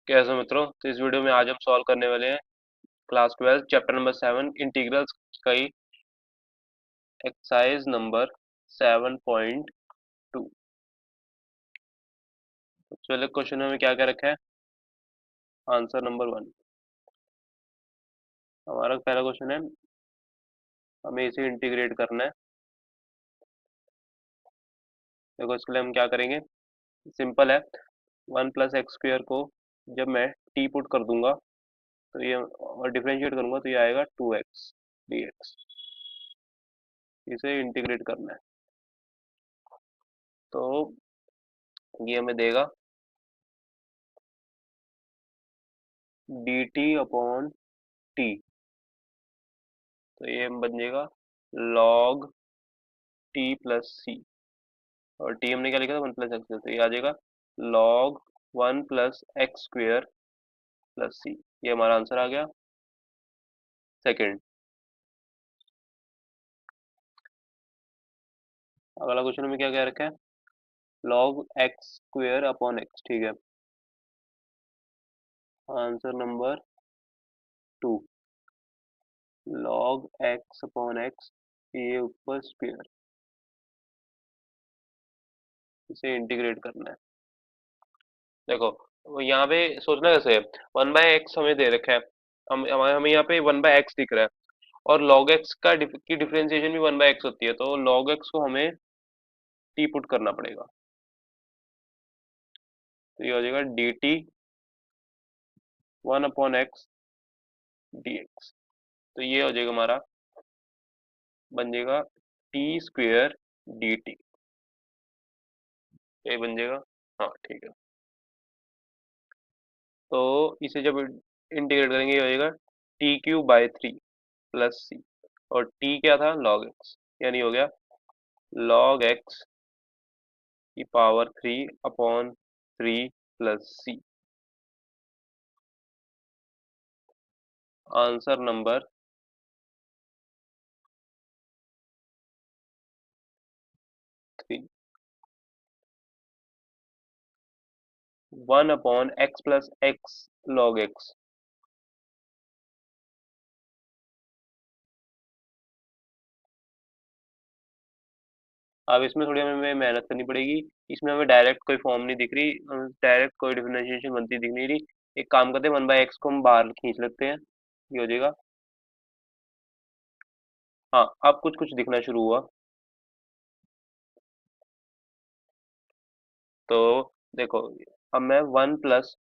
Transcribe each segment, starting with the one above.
कैसे मित्रों। तो इस वीडियो में आज हम सॉल्व करने वाले हैं क्लास 12 चैप्टर नंबर 7 इंटीग्रल्स का ही एक्सरसाइज नंबर 7.2। सबसे पहले क्वेश्चन में हमें क्या क्या रखा है। Answer number 1। हमारा पहला क्वेश्चन है, हमें इसे इंटीग्रेट करना है। देखो इसके लिए हम क्या करेंगे, सिंपल है। 1 + x² को जब मैं टी पुट कर दूंगा तो ये और डिफरेंशिएट करूंगा तो ये आएगा 2x dx। इसे इंटीग्रेट करना है तो ये हमें देगा dt/t। तो ये बन जाएगा log t+c, और t हमने क्या लिखा था 1 + x, तो ये आ जाएगा log 1 + x² + c। ये हमारा आंसर आ गया सेकंड। अगला क्वेश्चन में क्या क्या रखा है, log x² / x। ठीक है, आंसर नंबर 2, log x/x, ये ऊपर स्क्वायर, इसे इंटीग्रेट करना है। देखो वो यहाँ पे सोचना कैसे है, 1/x हमें दे रखा है, हम हमें हमें यहाँ पे 1/x दिख रहा है, और log x की डिफरेंशिएशन भी 1/x होती है, तो log x को हमें t पुट करना पड़ेगा। तो ये हो जाएगा dt 1/x dx। तो ये हो जाएगा हमारा, बन जाएगा t² dt। ये बन जाएगा, हाँ ठीक है। तो इसे जब इंटीग्रेट करेंगे ये हो जाएगा t³/3 + c, और t क्या था log x, यानी हो गया log x⁻³ + c। Answer number 3, 1/x + x log x। अब इसमें थोड़ी हमें मेहनत करनी पड़ेगी। इसमें हमें डायरेक्ट कोई फॉर्म नहीं दिख रही, डायरेक्ट कोई डिफरेंशिएशन बनती दिख नहीं रही। एक काम करते हैं, 1/x को हम बाहर खींच लेते हैं, ये हो जाएगा। हाँ अब कुछ कुछ दिखना शुरू हुआ। तो देखो, अब मैं 1 प्लस,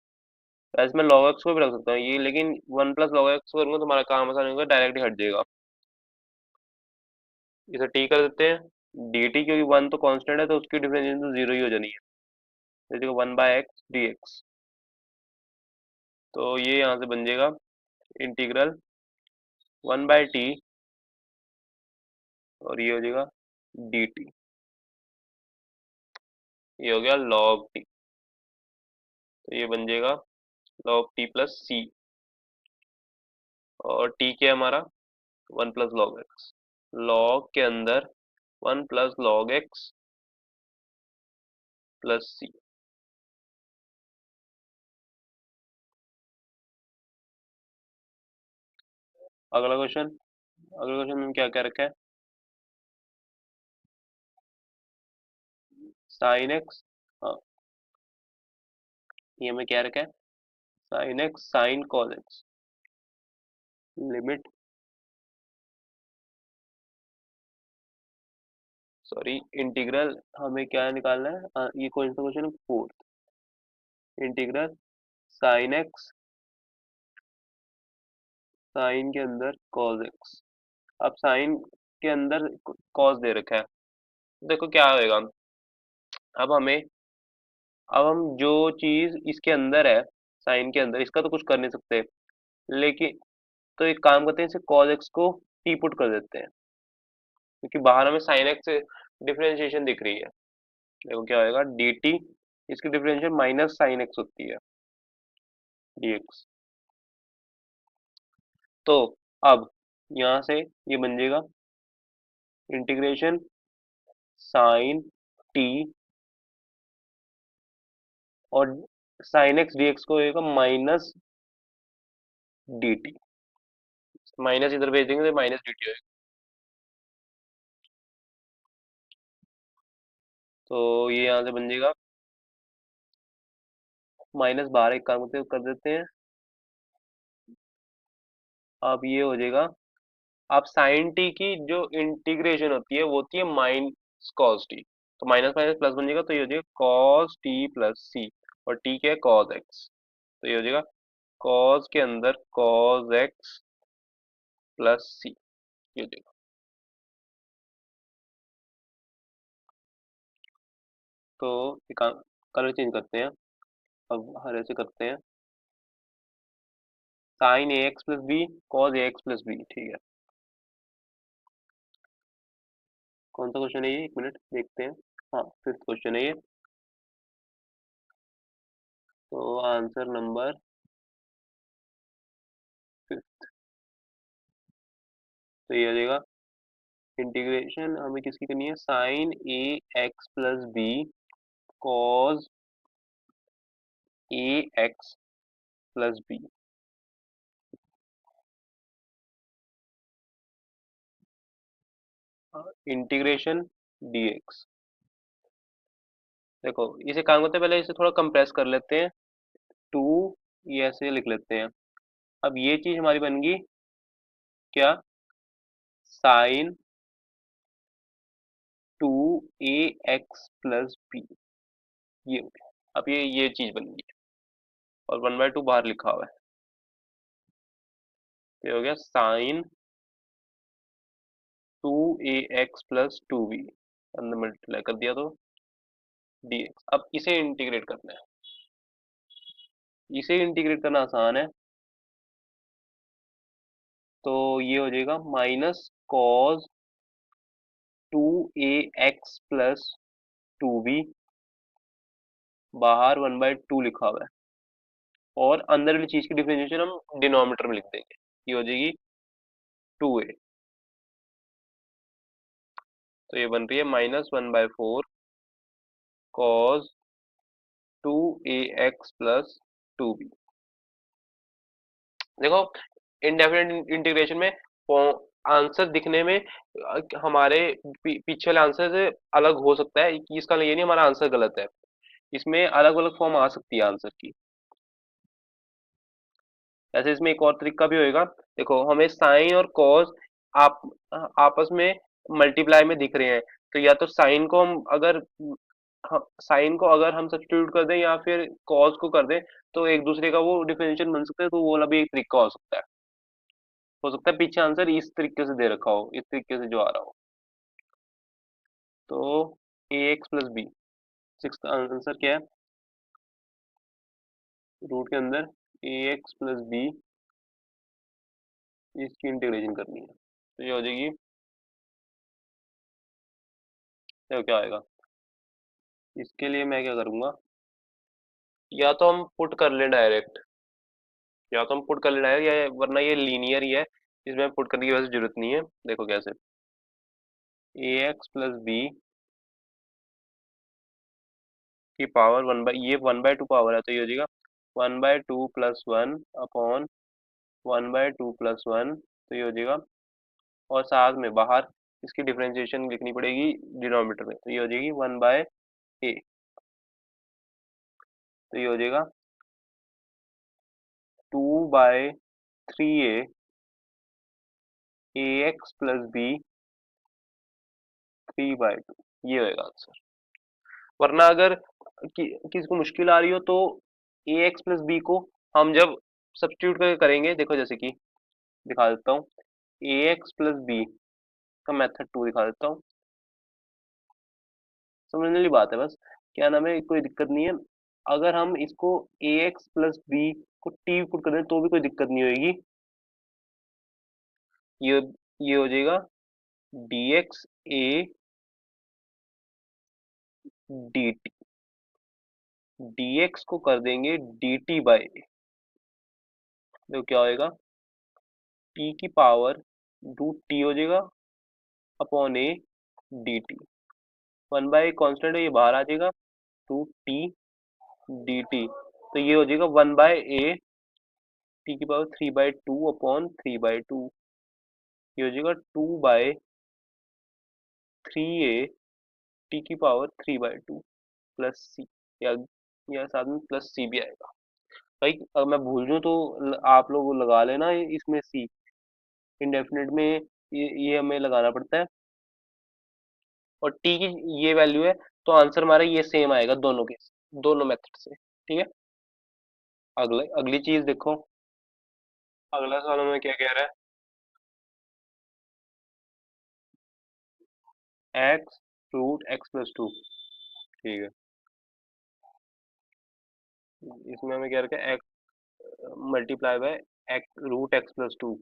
ऐसे मैं log x को भी रख सकता हूँ ये, लेकिन 1 + log x करूंगा तो हमारा काम आसान होगा, डायरेक्ट ही हट जाएगा। इसे t कर देते हैं dt, क्योंकि 1 तो कांस्टेंट है तो उसकी डिफरेंशिएशन तो जीरो ही हो जानी है। तो देखो 1/x dx, तो ये यहाँ से बन जाएगा इंटीग्रल 1/t, और ये हो जाएगा dt। ये हो गया log t, तो ये बन जाएगा log t+c, और t क्या है हमारा 1 + log x। log के अंदर 1 + log x + c। अगला क्वेश्चन, अगले क्वेश्चन में क्या क्या रखा है, साइन एक्स। हाँ, ये हमें क्या रखा है, sine x sine cos x, limit, sorry integral, हमें क्या निकालना है, ये कौन सा क्वेश्चन है, fourth. Integral sine x sine के अंदर कॉस एक्स। अब साइन के अंदर कॉस दे रखा है, देखो क्या होएगा। अब हमें, अब हम जो चीज इसके अंदर है, साइन के अंदर, इसका तो कुछ कर नहीं सकते, लेकिन तो एक काम करते हैं, इसे cos x को टी पुट कर देते हैं, क्योंकि बाहर हमें sin x से डिफरेंशिएशन दिख रही है। देखो क्या होएगा dt, इसकी डिफरेंशिएशन -sin x होती है dx। तो अब यहाँ से ये बन जाएगा इंटीग्रेशन साइन t, और साइन एक्स डी एक्स को होगा माइनस डी टी। माइनस इधर भेज देंगे तो माइनस डी टी होगा। तो ये यहाँ से बन जाएगा -12, एक काम करते कर देते हैं। अब ये हो जाएगा। अब साइन टी की जो इंटीग्रेशन होती है वो होती है माइनस कॉस टी। तो माइनस माइनस प्लस बन जाएगा, तो ये हो जाएगा कॉस टी प्लस सी। और टी क्या है, कॉस एक्स। तो ये हो जाएगा कॉस के अंदर कॉस एक्स प्लस सी। ये हो जाएगा। तो कलर चेंज करते हैं। अब हरे से करते हैं। Sign A X plus B, cos A X plus B, ठीक है। कौन सा क्वेश्चन है ये, एक मिनट देखते हैं। हाँ, फिफ्थ क्वेश्चन है ये। तो आंसर नंबर फिफ्थ। तो ये हो जाएगा इंटीग्रेशन हमें किसकी करनी है, sine A X plus B cos A X plus B. Integration DX. देखो इसे काम करते हैं, पहले इसे थोड़ा कंप्रेस कर लेते हैं। टू, ये ऐसे लिख लेते हैं। अब ये चीज हमारी बन गई क्या, sign to A X plus B. ये हो गया। अब ये चीज बन गई और 1/2 बाहर लिखा हुआ है। तो ये हो गया sign to A X plus to be, अंदर मल्टीप्लाई कर दिया तो डी एक्स। अब इसे इंटीग्रेट करना है। इसे इंटीग्रेट करना आसान है। तो ये हो जाएगा minus cos two A X plus to be, बाहर 1/2 लिखा हुआ है। और अंदर वाली चीज की डिफरेंशिएशन हम डिनोमिनेटर में लिख देंगे। ये हो जाएगी 2a। तो ये बन रही है -1/4 cos two A X plus to be. देखो इनडेफिनेट इंटीग्रेशन में आंसर दिखने में हमारे पीछे वाले आंसर से अलग हो सकता है, कि इसका ये नहीं हमारा आंसर गलत है। इसमें अलग अलग फॉर्म आ सकती है आंसर की। ऐसे इसमें एक और तरीका भी होएगा। देखो हमें साइन और कॉस आप आपस में मल्टीप्लाई में दिख रहे हैं। तो या तो साइन को हम अगर साइन को अगर हम सब्स्टिट्यूट कर दें या फिर कॉस को कर दें, तो एक दूसरे का वो डिफरेंशियल बन सकता है। तो वो वाला भी एक तरीका हो सकता है पीछे आंसर इस तरीके से दे रखा हो, इस तरीके से जो आ रहा हो। तो A X plus B, six answer क्या है, रूट के अंदर ए एक्स प्लस बी, इसकी इंटीग्रेशन करनी है। तो ये हो जाएगी, तो क्या आएगा। इसके लिए मैं क्या करूंगा, या तो हम पुट कर लें डायरेक्ट, या तो हम पुट कर लें डायरेक्ट, या वरना ये लीनियर ही है, इसमें पुट करने की वैसे जरूरत नहीं है। देखो कैसे, ए एक्स प्लस बी की पावर ये 1/2 पावर है, तो ये हो जाएगा 1/2 plus one upon 1/2 plus one. तो ये हो जाएगा, और साथ में बाहर इसकी डिफरेंशिएशन लिखनी पड़ेगी डिनोमिनेटर में। तो ये हो जाएगी 1/a। तो ये हो जाएगा 2/3a ए एक्स प्लस बी 3/2। ये होएगा आंसर। वरना अगर किसी को मुश्किल आ रही हो तो ए एक्स प्लस बी को हम जब सब्स्टिट्यूट करके करेंगे, देखो जैसे कि दिखा देता हूँ। ए एक्स प्लस बी का मेथड 2 दिखा देता हूँ। समझने वाली बात है बस, क्या नाम है, कोई दिक्कत नहीं है। अगर हम इसको ए एक्स प्लस बी को टी पुट कर दें तो भी कोई दिक्कत नहीं होगी। ये ये हो जाएगा D x A D T. D x को कर देंगे डी टी बाई ए। तो क्या होएगा, टी की पावर रूट टी हो जाएगा upon A D T. 1/a constant है, ये बाहर आ जाएगा, टू टी डी टी। तो ये हो जाएगा 1/a टी की पावर 3/2 अपॉन 3/2। ये हो जाएगा 2/3a टी की पावर 3/2 प्लस सी, या साथ में प्लस सी भी आएगा। भाई अगर मैं भूल जाऊँ तो आप लोग लगा लेना इसमें सी, इंडेफिनिट में ये हमें लगाना पड़ता है। और टी की ये वैल्यू है, तो आंसर हमारा ये सेम आएगा दोनों के, दोनों मेथड से। ठीक है। अगली चीज देखो, अगला सवाल हमें क्या कह रहा है, x root x plus two. ठीक है। इसमें हमें क्या रखा है, x multiply by x root x plus two.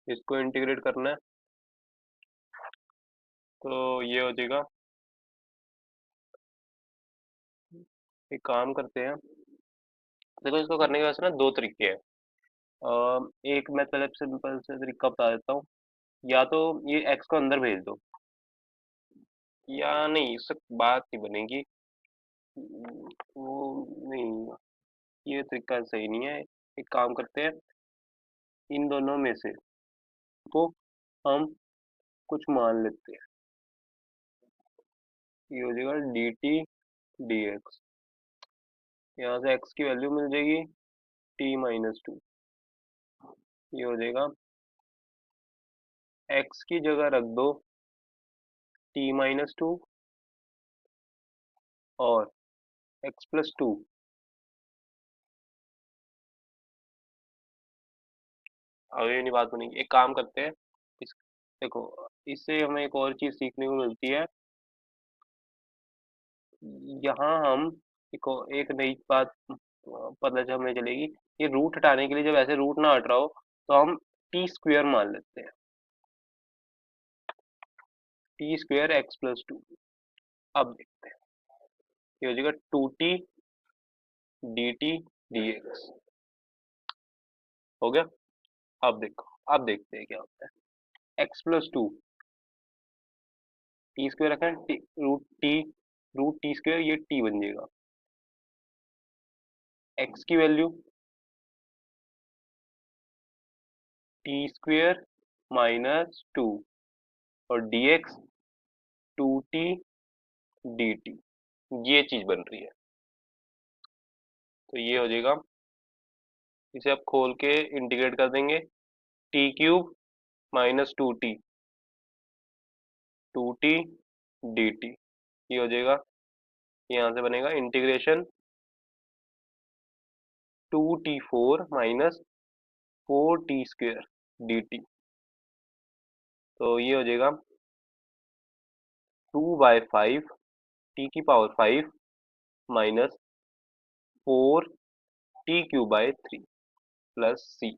इसको इंटीग्रेट करना है, तो ये हो जाएगा, एक काम करते हैं। देखो इसको करने के वैसे ना दो तरीके हैं। एक मैं पहले सिंपल से तरीका बता देता हूँ। या तो ये एक्स को अंदर भेज दो, या नहीं, इससे बात नहीं बनेगी। वो नहीं, ये तरीका सही नहीं है। एक काम करते हैं, इन दोनों में से तो हम कुछ मान लेते हैं। ये हो जाएगा डी टी डी एक्स। यहाँ से एक्स की वैल्यू मिल जाएगी t-2। ये हो जाएगा, एक्स की जगह रख दो t-2 और x+2। अब ये नहीं बात बनेगी, एक काम करते हैं। इस देखो, इससे हमें एक और चीज सीखने को मिलती है। यहाँ हम एक नई बात पता हमें चलेगी। ये रूट हटाने के लिए, जब ऐसे रूट ना हट रहा हो, तो हम टी स्क्वेयर मान लेते हैं, टी स्क्वेयर x+2। अब देखते हैं, ये हो जाएगा 2t D T D x. हो गया। अब देखो, अब देखते हैं क्या होता है। x+2, टी स्क्वेयर रखा है, रूट टी स्क्वेयर, ये टी बन जाएगा। एक्स की वैल्यू टी स्क्वेयर -2 और D x 2t D T, ये चीज बन रही है। तो ये हो जाएगा, इसे आप खोल के इंटीग्रेट कर देंगे, t³ -2t 2t D T. ये हो जाएगा, यहाँ से बनेगा integration 2t4 -4t² D T. तो ये हो जाएगा 2/5 t⁵ -4t³ 3 प्लस सी।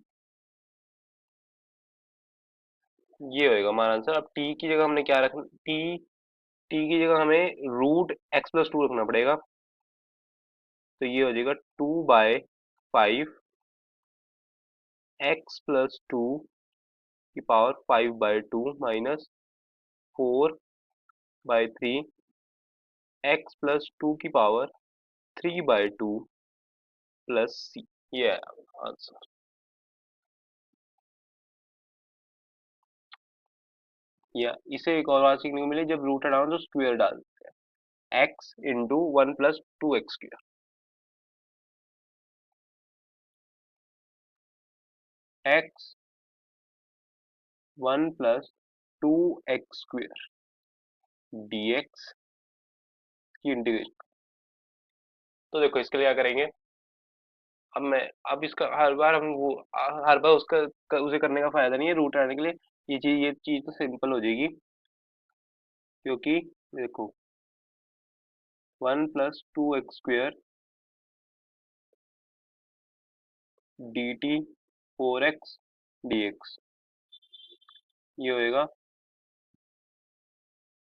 ये होएगा हमारा आंसर। अब टी की जगह हमने क्या रखना, टी की जगह हमें रूट x+2 रखना पड़ेगा। तो ये हो जाएगा 2/5 x+2 की पावर 5/2 -4/3 x+2 की पावर 3/2 प्लस सी। ये है आंसर। या इसे एक और बात सीखने को मिली, जब रूट हटाओ तो स्क्वायर डाल देते हैं, x × 1 + 2x²। x 1 + 2x² dx की इंटीग्रेशन। तो देखो इसके लिए क्या करेंगे। अब मैं अब इसका हर बार हम वो हर बार उसे करने का फायदा नहीं है रूट हटाने के लिए। ये चीज तो सिंपल हो जाएगी, क्योंकि देखो 1 + 2x² D T 4x dx। ये होएगा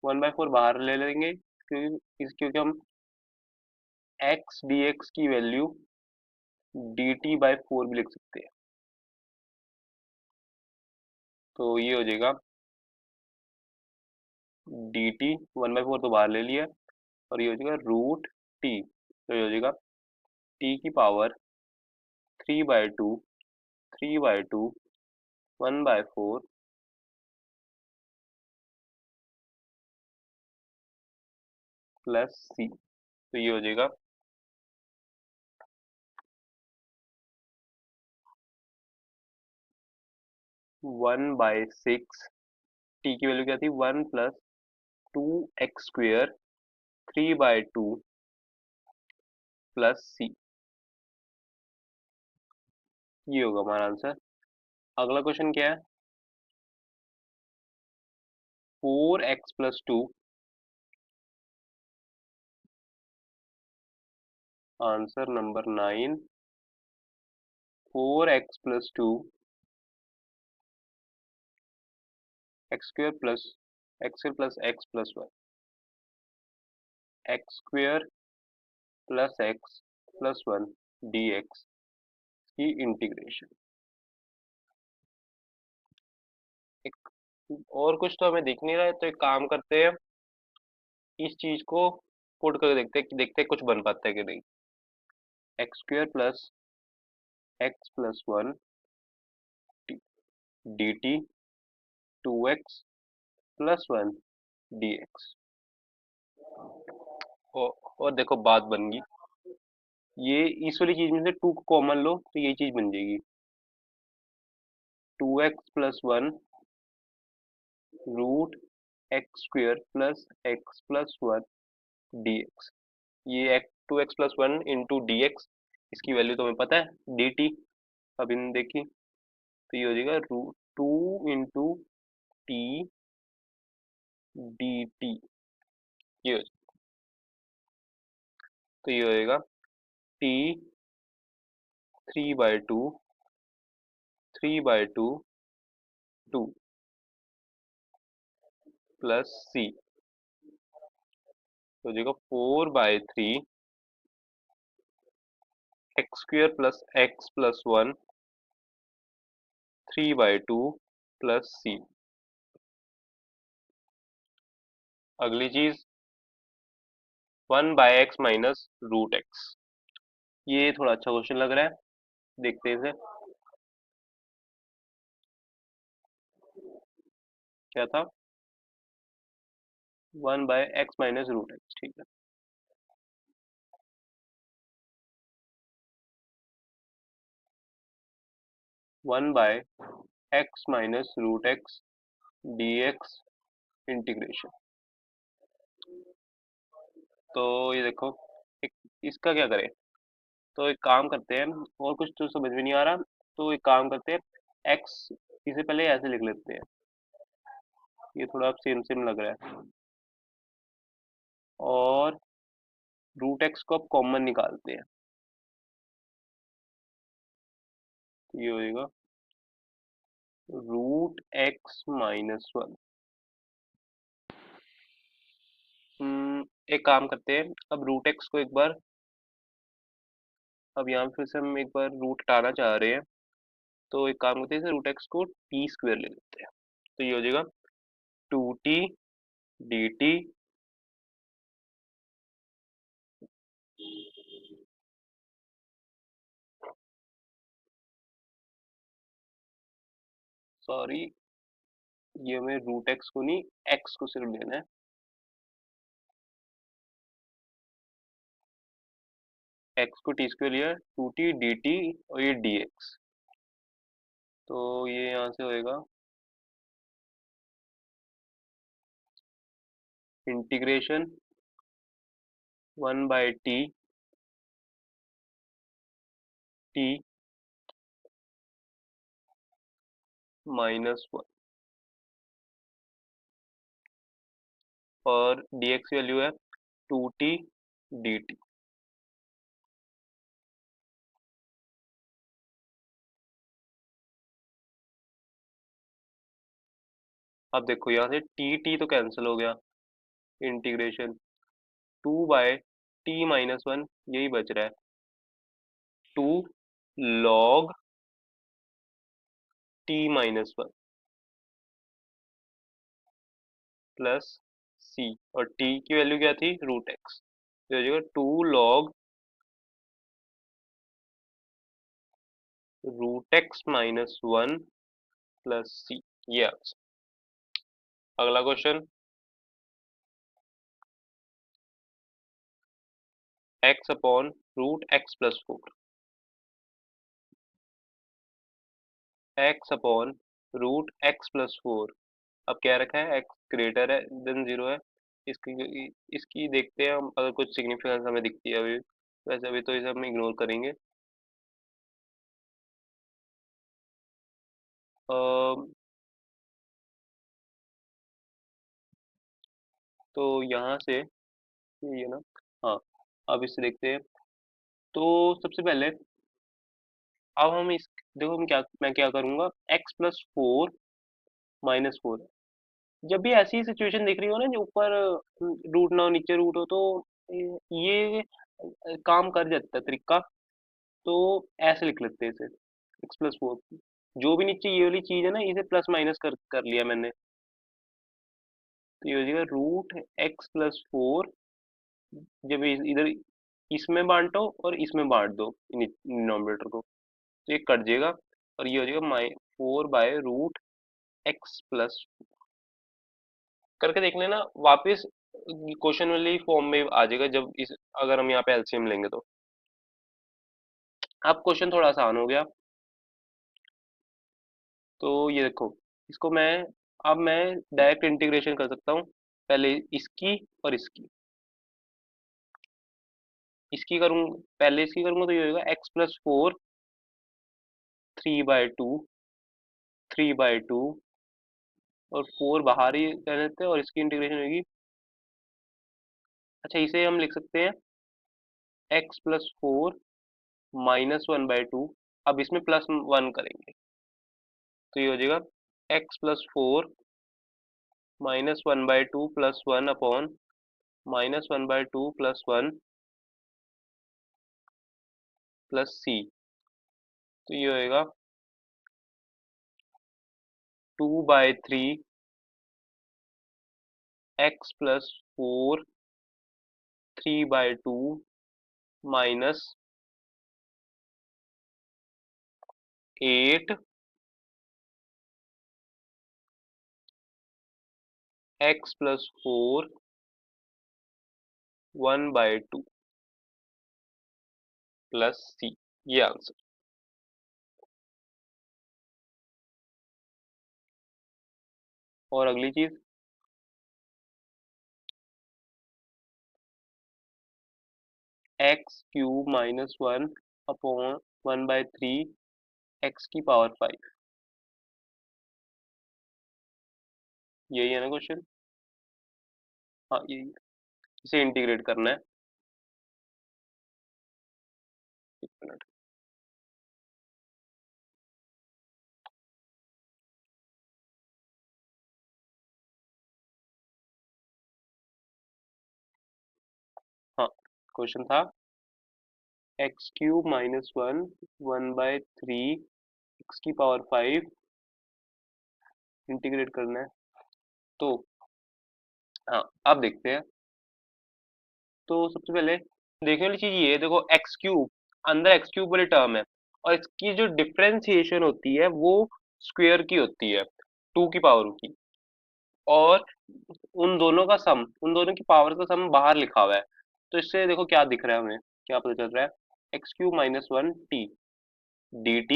1/4 बाहर ले लेंगे, क्योंकि हम x dx की वैल्यू dt/4 भी लिख सकते हैं। तो ये हो जाएगा डी टी, 1/4 तो बाहर ले लिया, और ये हो जाएगा रूट टी, तो ये हो जाएगा टी की पावर 3/2, 3/2, 1/4 प्लस सी, तो ये हो जाएगा 1/6, टी की वैल्यू क्या थी, 1 + 2x² 3/2 प्लस सी, ये होगा हमारा आंसर। अगला क्वेश्चन क्या है, 4x + 2, answer number 9, 4x + 2 x² + x + 1, x² + x + 1 dx की इंटीग्रेशन। एक और कुछ तो हमें दिख नहीं रहा है, तो एक काम करते हैं, इस चीज को पुट करके देखते हैं कुछ बन पाता है कि नहीं। x² + x + 1 dt 2x + 1 dx। और देखो बात बन गई, ये इस वाली चीज में से 2 को कॉमन लो तो ये चीज बन जाएगी, 2x + 1 root x² + x + 1 dx। ये 2x + 1 इंटू डी एक्स, इसकी वैल्यू तो हमें पता है डी टी, अभी हमने देखी, तो ये हो जाएगा रूट 2 × टी डी टी, ये हो, तो ये होएगा टी 3/2, 3/2 2 प्लस सी, तो हो जाएगा 4/3 x² + x + 1 3/2 प्लस सी। अगली चीज 1/x - √x, ये थोड़ा अच्छा क्वेश्चन लग रहा है, देखते हैं इसे। क्या था, 1/x - √x, ठीक है। 1/x - √x dx integration. तो ये देखो, एक इसका क्या करें, तो एक काम करते हैं, और कुछ तो समझ में नहीं आ रहा, तो एक काम करते हैं, x इसे पहले ऐसे लिख लेते हैं, ये थोड़ा सेम सेम लग रहा है, और √x को अब कॉमन निकालते हैं, तो ये हो जाएगा √x - 1। एक काम करते हैं, अब √x को एक बार, अब यहाँ फिर से हम एक बार रूट हटाना चाह रहे हैं, तो एक काम करते हैं, इसे √x को t² ले लेते हैं, तो ये हो जाएगा 2t dt, सॉरी, ये हमें √x को नहीं, x को सिर्फ लेना है, x को t² लिया, 2t dt और ये dx, तो ये यहाँ से होएगा इंटीग्रेशन 1/t t -1, और dx वैल्यू है 2t dt। अब देखो यहाँ से टी टी तो कैंसिल हो गया, इंटीग्रेशन 2/t - 1 यही बच रहा है, 2 log t - 1, प्लस सी, और टी की वैल्यू क्या थी, रूट एक्स, तो हो जाएगा 2 log root X minus 1 plus C. ये आंसर। अगला question, X upon root x plus 4, X upon root x plus 4। अब क्या रखा है, एक्स ग्रेटर है देन 0 है। इसकी इसकी देखते हैं हम, अगर कुछ सिग्निफिकेंस हमें दिखती है अभी, वैसे अभी तो इसे हम इग्नोर करेंगे। अम, तो यहाँ से ये ना, हाँ, अब इसे देखते हैं। तो सबसे पहले अब हम इस, देखो हम क्या, मैं क्या करूंगा, एक्स प्लस 4 माइनस 4। जब भी ऐसी सिचुएशन दिख रही हो ना, जो ऊपर रूट ना हो नीचे रूट हो, तो ये काम कर जाता है तरीका। तो ऐसे लिख लेते हैं इसे, एक्स प्लस 4, जो भी नीचे ये वाली चीज है ना, इसे प्लस माइनस कर लिया मैंने। तो ये हो जाएगा रूट एक्स प्लस 4, जब इधर इसमें बांटो और इसमें बांट दो डिनोमिनेटर को, तो ये कट जाएगा, और ये हो जाएगा 4/रूट एक्स प्लस। करके देख लेना वापस, क्वेश्चन वाली फॉर्म में आ जाएगा जब इस, अगर हम यहाँ पे एलसीएम लेंगे तो। अब क्वेश्चन थोड़ा आसान हो गया। तो ये देखो, इसको मैं, अब मैं डायरेक्ट इंटीग्रेशन कर सकता हूँ। पहले इसकी और इसकी करूँ, पहले इसकी करूँगा तो ये होगा एक्स प्लस 4 3/2, 3/2, और 4 बाहर ही रह लेते हैं, और इसकी इंटीग्रेशन होगी। अच्छा, इसे हम लिख सकते हैं एक्स प्लस 4 -1/2। अब इसमें +1 करेंगे, तो ये हो जाएगा X plus 4 -1/2 +1 upon -1/2 +1 plus C. तो ये होएगा 2/3 X plus 4 3/2 minus 8 X plus 4 1/2 plus C. ये आंसर। और अगली चीज, एक्स क्यूब -1 अपॉन 1/3 एक्स की पावर 5। यही है ना क्वेश्चन? हाँ, यही। इसे इंटीग्रेट करना है। एक मिनट। हाँ, क्वेश्चन था एक्स क्यूब -1 1/3 एक्स की पावर 5 इंटीग्रेट करना है। तो हाँ, अब देखते हैं। तो सबसे पहले देखने वाली चीज ये है, देखो एक्स क्यूब, अंदर एक्स क्यूब वाली टर्म है, और इसकी जो डिफरेंशिएशन होती है वो स्क्वायर की होती है, 2 की पावर की। और उन दोनों का सम, उन दोनों की पावर का सम बाहर लिखा हुआ है। तो इससे देखो क्या दिख रहा है हमें, क्या पता चल रहा है, x³ - 1 t dt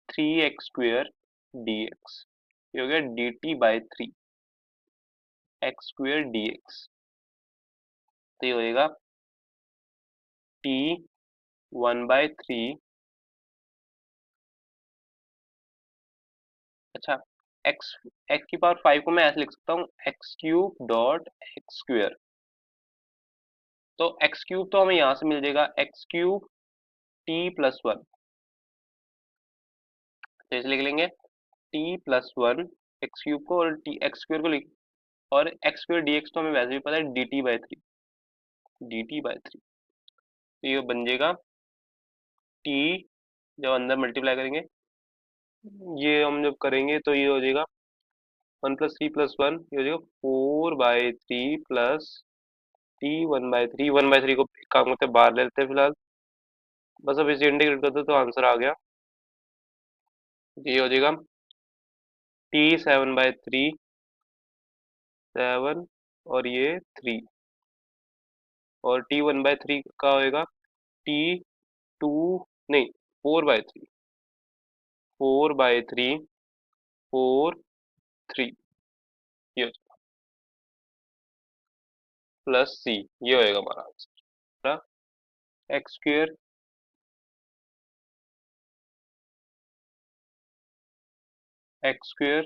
3x² dx। ये हो गया dt/3 x² dx। तो ये होएगा t 1/3। अच्छा, x, x की पावर 5 को मैं ऐसे लिख सकता हूँ, x³ तो x³ तो हमें यहाँ से मिल जाएगा x³ t+1। तो इसे लिख लेंगे t+1 x³ को, और t x² को लिख, और x² dx तो हमें वैसे भी पता है dt/3, dt/3। तो ये बन जाएगा t, जब अंदर मल्टीप्लाई करेंगे, ये हम जब करेंगे तो ये हो जाएगा 1 + 3 + 1 ये हो जाएगा 4/3 प्लस T 1/3। 1/3 को एक काम करते हैं बाहर ले लेते हैं फिलहाल। बस अब इसे इंटीग्रेट कर दो तो आंसर आ गया। ये हो जाएगा T 7/3 7 और ये 3 और T 1/3 का होएगा T 2 नहीं 4/3 4/3 4 3 ये प्लस C ये होएगा हमारा आंसर। x²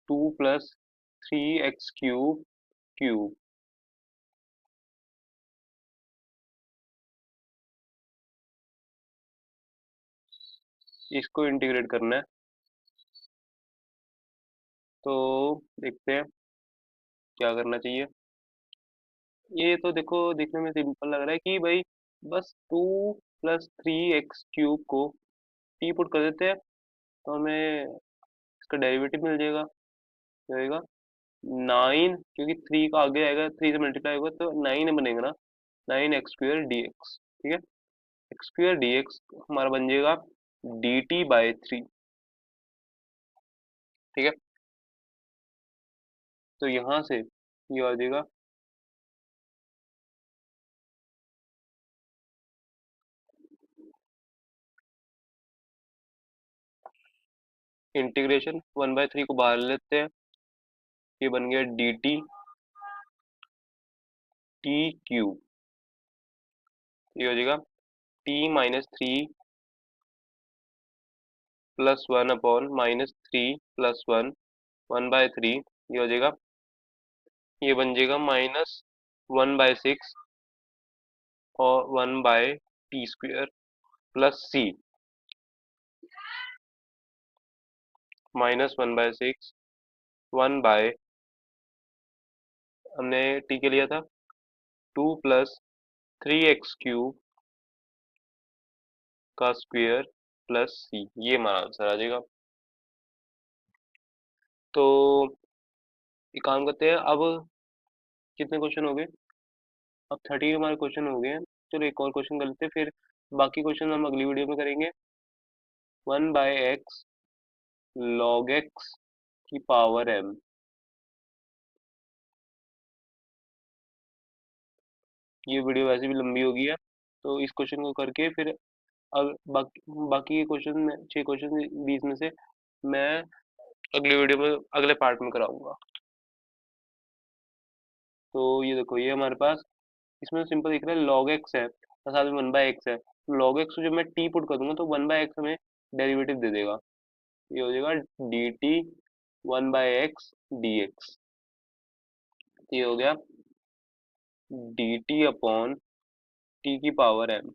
2 + 3x³ क्यूब इसको इंटीग्रेट करना है तो देखते हैं क्या करना चाहिए। ये तो देखो देखने में सिंपल लग रहा है कि भाई बस 2 + 3x³ को टी पुट कर देते हैं तो हमें इसका डेरिवेटिव मिल जाएगा। क्या होएगा 9 क्योंकि 3 का आगे आएगा 3 से मल्टीप्लाई होगा तो 9 बनेगा ना 9x² dx। ठीक है x² dx हमारा बन जाएगा dt/3। ठीक है तो यहाँ से ये आ जाएगा इंटीग्रेशन 1/3 को बाहर लेते हैं ये बन गया dt/t³ ये हो जाएगा T - 3 + 1/-3 + 1 1/3 ये हो जाएगा ये बन जाएगा -1/6 और 1/t² प्लस C -1/6 1 बाय हमने t के लिया था 2 + 3x³ का स्क्वायर प्लस C ये हमारा आंसर आ जाएगा। तो एक काम करते हैं अब कितने क्वेश्चन हो गए। अब 30 हमारे क्वेश्चन हो गए हैं। चलो एक और क्वेश्चन कर लेते हैं फिर बाकी क्वेश्चन हम अगली वीडियो में करेंगे। 1/x log x की पावर m ये वीडियो वैसे भी लंबी होगी है तो इस क्वेश्चन को करके फिर बाकी के क्वेश्चन में 6 क्वेश्चन 20 में से मैं अगली वीडियो में अगले पार्ट में कराऊंगा। तो ये देखो ये हमारे पास इसमें सिंपल दिख रहा है log x है और साथ में 1/x है। log x को जब मैं t पुट कर दूंगा तो 1/x हमें डेरिवेटिव दे देगा। ये हो जाएगा dt 1/x dx। ये हो गया dt/t की पावर m।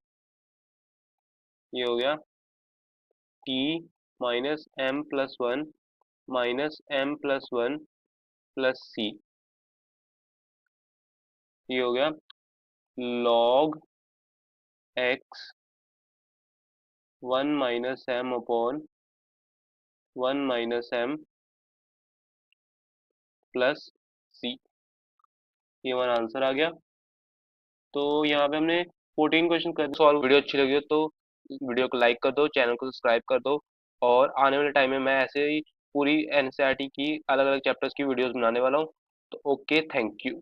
ये हो गया t -m+1 -m+1 plus c। ये हो गया log x 1 - m/1 - m plus c। ये हमारा आंसर आ गया। तो यहाँ पे हमने 14 क्वेश्चन कर सॉल्व। वीडियो अच्छी लगी हो तो वीडियो को लाइक कर दो चैनल को सब्सक्राइब कर दो और आने वाले टाइम में मैं ऐसे ही पूरी एनसीईआरटी की अलग अलग चैप्टर्स की वीडियोस बनाने वाला हूँ। तो ओके थैंक यू।